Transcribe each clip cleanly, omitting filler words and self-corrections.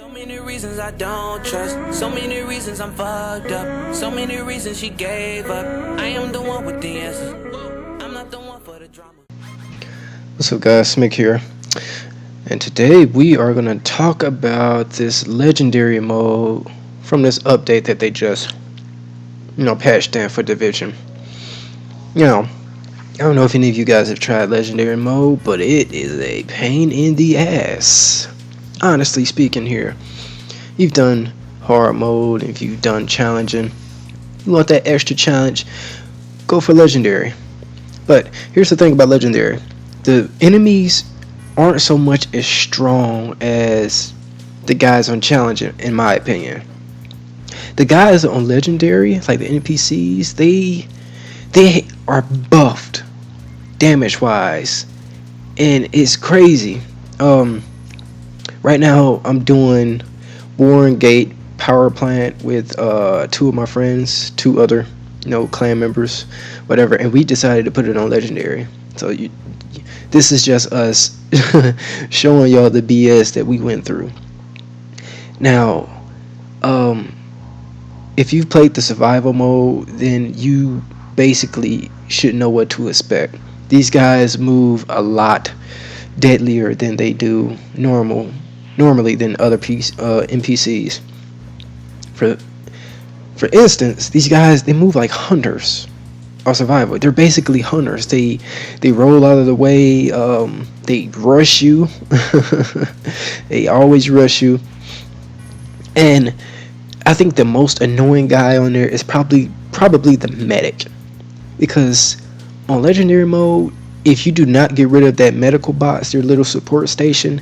So many reasons I don't trust, so many reasons I'm fucked up, so many reasons she gave up. I am the one with the answers, I'm not the one for the drama. What's up guys, Smick here, and today we are going to talk about this legendary mode from this update that they just patched in for Division. I don't know if any of you guys have tried legendary mode, but it is a pain in the ass. Honestly speaking here, you've done hard mode, if you've done challenging, you want that extra challenge, go for legendary. But here's the thing about legendary, the enemies aren't so much as strong as the guys on challenging, in my opinion. The guys on legendary, like the NPCs, they are buffed damage wise, and it's crazy. Right now I'm doing Warren Gate power plant with two of my friends, two other clan members, whatever, and we decided to put it on legendary. So this is just us showing y'all the BS that we went through. Now if you've played the survival mode, then you basically should know what to expect. These guys move a lot deadlier than they do normally than other NPCs. For instance, these guys, they move like hunters on survival. They're basically hunters. They roll out of the way. They rush you. They always rush you. And I think the most annoying guy on there is probably the medic, because on legendary mode, if you do not get rid of that medical box, their little support station,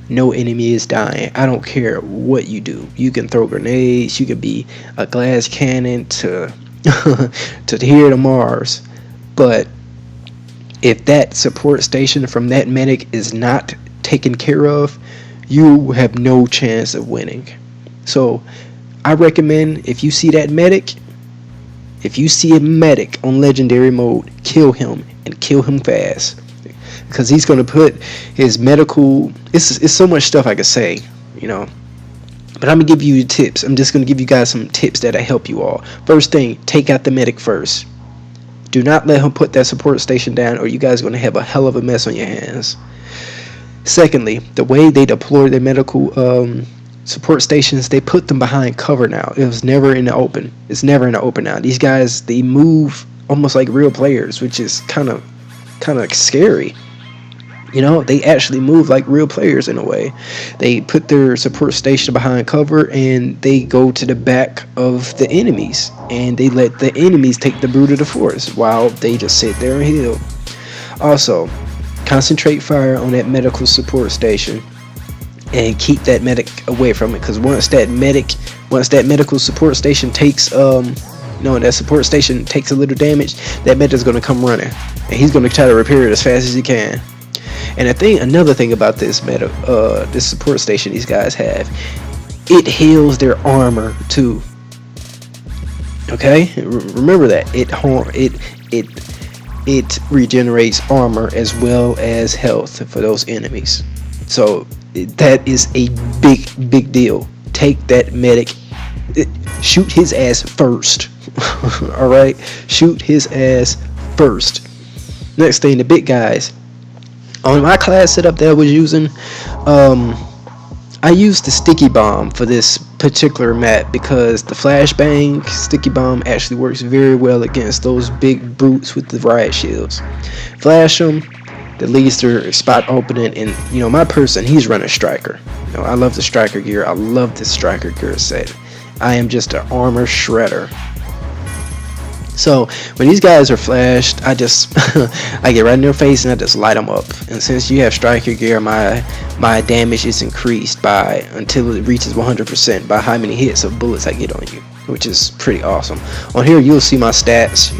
no enemy is dying. I don't care what you do. You can throw grenades, you can be a glass cannon to here to Mars, but if that support station from that medic is not taken care of, you have no chance of winning. So I recommend, if you see that medic, if you see a medic on legendary mode, kill him, and kill him fast, because he's going to put his medical, it's so much stuff I could say, but I'm going to give you tips. I'm just going to give you guys some tips that'll help you all. First thing, take out the medic first. Do not let him put that support station down, or you guys are going to have a hell of a mess on your hands. Secondly, the way they deploy their medical support stations, they put them behind cover now. It was never in the open. It's never in the open now. These guys, they move almost like real players, which is kind of scary. They actually move like real players in a way. They put their support station behind cover, and they go to the back of the enemies, and they let the enemies take the brute of the force while they just sit there and heal. Also, concentrate fire on that medical support station and keep that medic away from it, because once that medical support station takes that support station takes a little damage, that medic is going to come running, and he's going to try to repair it as fast as he can. And another thing about this this support station these guys have, it heals their armor too. Okay, remember that it regenerates armor as well as health for those enemies. So that is a big deal. Take that medic, shoot his ass first. All right, shoot his ass first. Next thing, the big guys. On my class setup that I was using, I used the sticky bomb for this particular map, because the flashbang sticky bomb actually works very well against those big brutes with the riot shields. Flash them, that leads to spot opening, and my person, he's running striker. I love the striker gear. I love this striker gear set. I am just an armor shredder. So when these guys are flashed, I just I get right in their face and I just light them up. And since you have striker gear, my damage is increased by until it reaches 100% by how many hits of bullets I get on you, which is pretty awesome. On here you'll see my stats,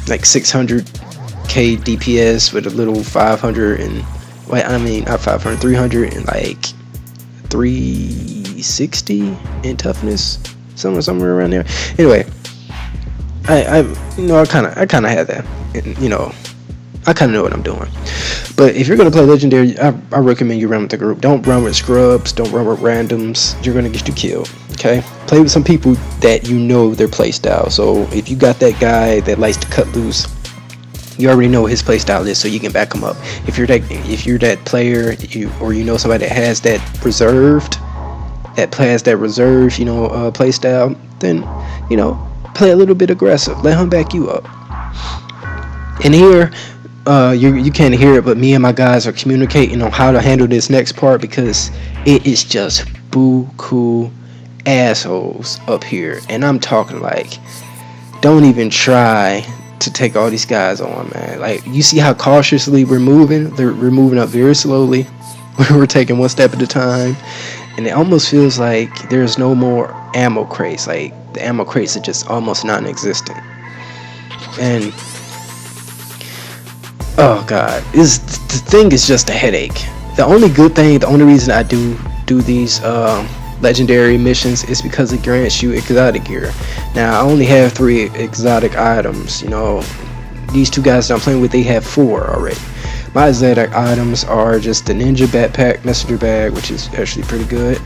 like 600k DPS with a little 300 and like 360 in toughness. Somewhere around there. Anyway, I kind of had that, I kind of know what I'm doing. But if you're going to play legendary, I recommend you run with the group. Don't run with scrubs. Don't run with randoms. You're going to get you killed. Okay? Play with some people that you know their play style. So if you got that guy that likes to cut loose, you already know what his play style is, so you can back him up. If you're that player, or you know somebody that has that reserved, play style, then play a little bit aggressive. Let him back you up. And here, you can't hear it, but me and my guys are communicating on how to handle this next part, because it is just buku assholes up here, and I'm talking like, don't even try to take all these guys on, man. Like, you see how cautiously we're moving? We're moving up very slowly. We're taking one step at a time, and it almost feels like there's no more ammo crates. Like, the ammo crates are just almost non-existent. And oh god, the thing is just a headache. The only reason I do these legendary missions is because it grants you exotic gear. Now, I only have 3 exotic items. These 2 guys that I'm playing with, they have 4 already. My exotic items are just the ninja backpack, messenger bag, which is actually pretty good.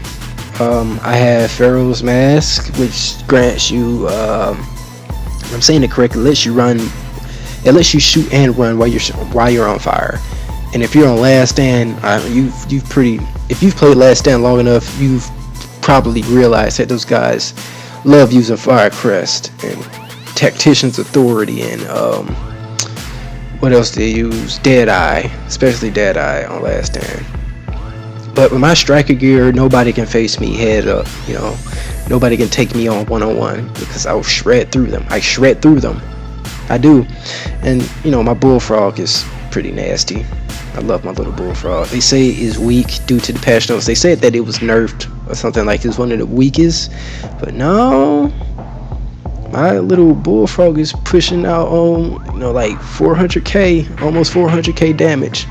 I have Pharaoh's mask, which grants you, if I'm saying it correctly, it lets you shoot and run while you're on fire. And if you're on Last Stand, if you've played Last Stand long enough, you've probably realized that those guys love using Fire Crest and Tactician's Authority, and what else do they use? Deadeye, especially Deadeye on Last Stand. But with my striker gear, nobody can face me head up. Nobody can take me on one-on-one, because I'll shred through them. I do. And my bullfrog is pretty nasty. I love my little bullfrog. They say it is weak due to the patch notes. They said that it was nerfed or something, like it's one of the weakest, but no, my little bullfrog is pushing out on like 400k, almost 400k damage.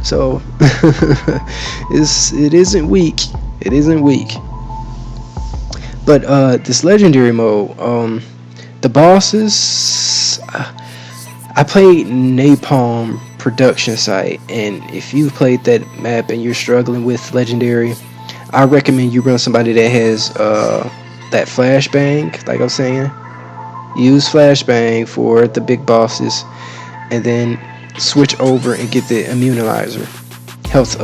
So it isn't weak. But this legendary mode, the bosses, I played Napalm Production Site, and if you've played that map and you're struggling with legendary, I recommend you run somebody that has that flashbang. Like I was saying, use flashbang for the big bosses, and then switch over and get the immunizer health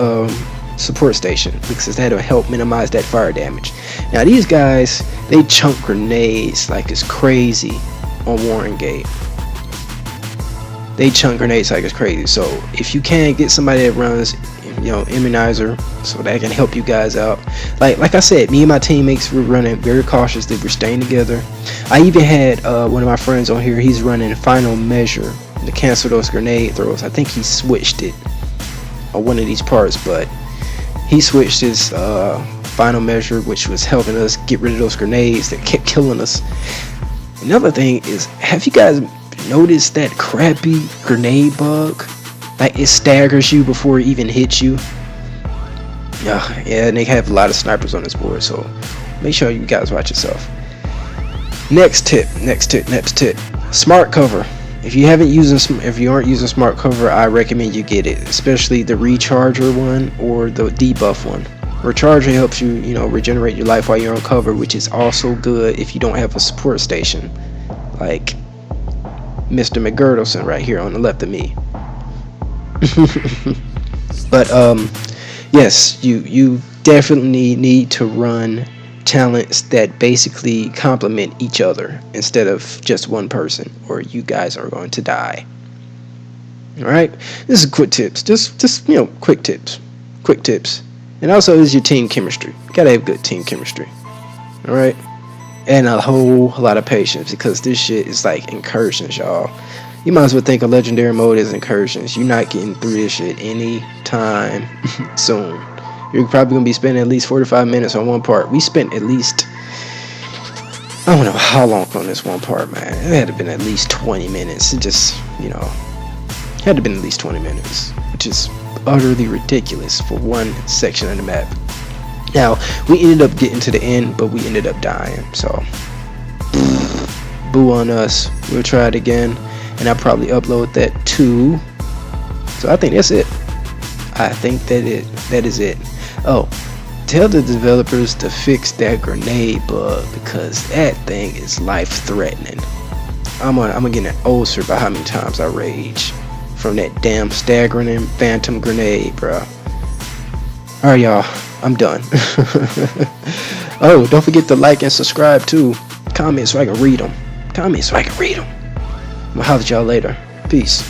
support station, because that'll help minimize that fire damage. Now these guys, they chunk grenades like it's crazy on Warren Gate. They chunk grenades like it's crazy. So if you can get somebody that runs immunizer, so that can help you guys out. Like I said, me and my teammates were running very cautiously. We're staying together. I even had one of my friends on here. He's running Final Measure to cancel those grenade throws. I think he switched it on one of these parts, but he switched his Final Measure, which was helping us get rid of those grenades that kept killing us. Another thing is, have you guys noticed that crappy grenade bug? Like, it staggers you before it even hits you. Yeah, and they have a lot of snipers on this board, so make sure you guys watch yourself. Next tip. Smart cover. If you aren't using smart cover, I recommend you get it, especially the recharger one or the debuff one. Recharger helps you, regenerate your life while you're on cover, which is also good if you don't have a support station, like Mr. McGirdleson right here on the left of me. But yes, you definitely need to run talents that basically complement each other instead of just one person, or you guys are going to die. All right, this is quick tips, just quick tips. And also, is your team chemistry. You gotta have good team chemistry. All right, and a whole lot of patience, because this shit is like incursions, y'all. You might as well think of legendary mode as incursions. You're not getting through this shit anytime soon. You're probably gonna be spending at least 45 minutes on one part. We spent at least, I don't know how long on this one part, man. It had to been at least 20 minutes. It just, had to been at least 20 minutes, which is utterly ridiculous for one section of the map. Now, we ended up getting to the end, but we ended up dying, so boo on us. We'll try it again, and I'll probably upload that to So I think that's it. I think that is it. Oh, tell the developers to fix that grenade bug because that thing is life threatening. I'm gonna get an ulcer by how many times I rage from that damn staggering phantom grenade, bro. Alright, y'all, I'm done. Oh, don't forget to like and subscribe too. Comment so I can read them. I'm gonna holler at y'all later. Peace.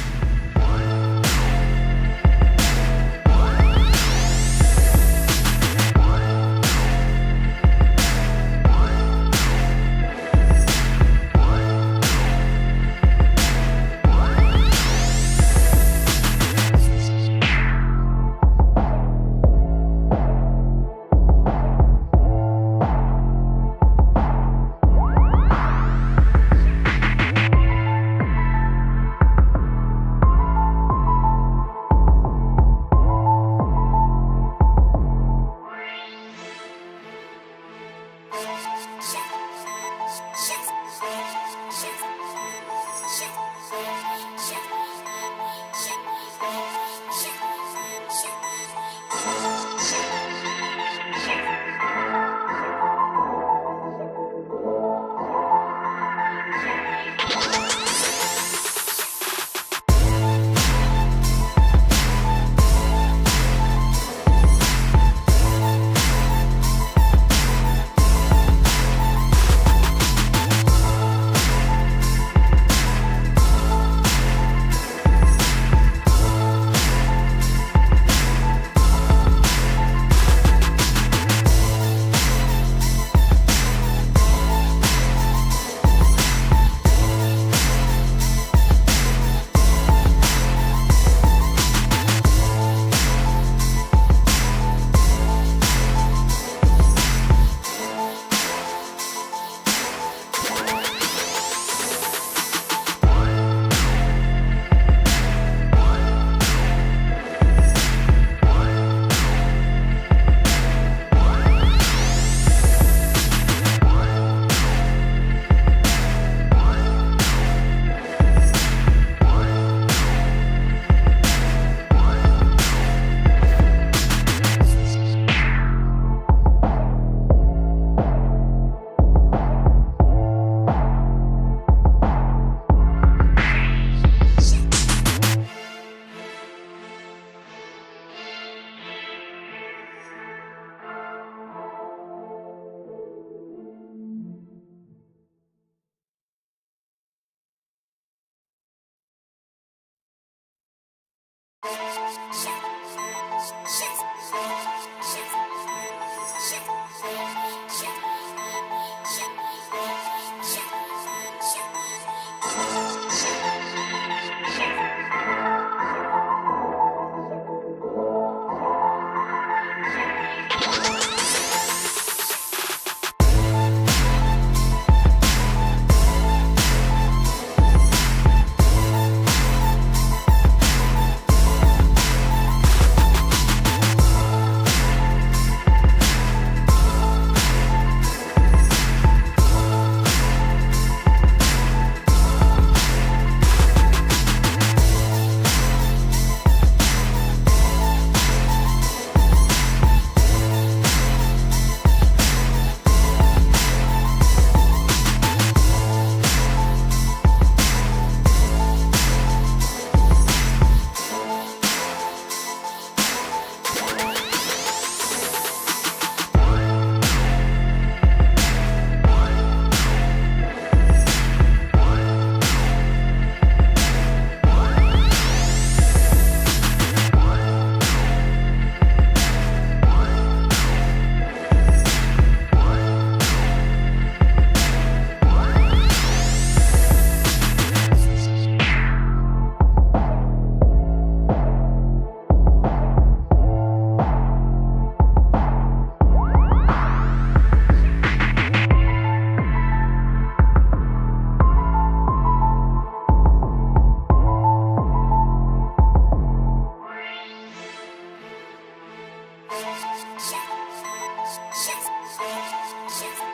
Shit.